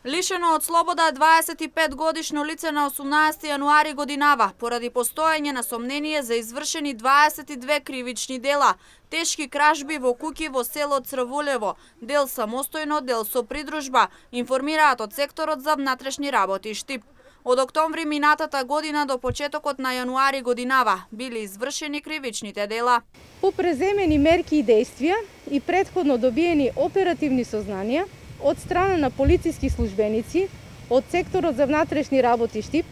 Лишено од слобода е 25-годишно лице на 18 јануари годинава, поради постоење на сомнение за извршени 22 кривични дела, тешки кражби во куќи во село Црвулево, дел самостојно, дел со придружба, информираат од секторот за внатрешни работи Штип. Од октомври минатата година до почетокот на јануари годинава били извршени кривичните дела. По преземени мерки и действија и претходно добиени оперативни сознанија од страна на полициски службеници од секторот за внатрешни работи Штип,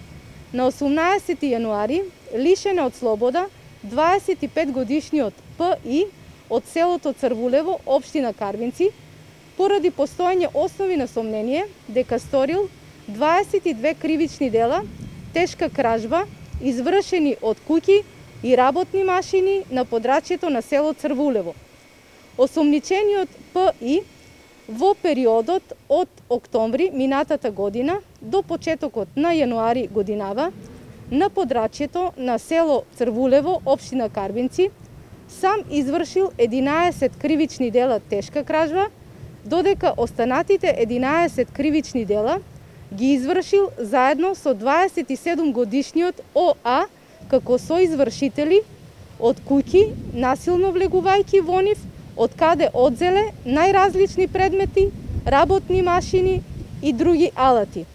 на 18 јануари лишена од слобода 25-годишниот П.И. од селото Црвулево, општина Карвинци, поради постоење основи на сомнение дека сторил 22 кривични дела, тешка кражба, извршени од куќи и работни машини на подрачјето на село Црвулево. Осомничениот П.И. во периодот од октомври минатата година до почетокот на јануари годинава на подрачјето на село Црвулево, општина Карвинци, сам извршил 11 кривични дела тешка кражба, додека останатите 11 кривични дела ги извршил заедно со 27 годишниот О.А. како соизвршители од куќи, насилно влегувајќи во нив, од каде одзеле најразлични предмети, работни машини и други алати.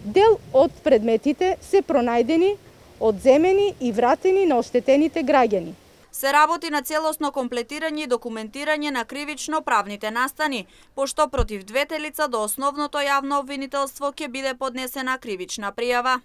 Дел од предметите се пронајдени, одземени и вратени на оштетените граѓани. Се работи на целосно комплетирање и документирање на кривично-правните настани, пошто против двете лица до основното јавно обвинителство ќе биде поднесена кривична пријава.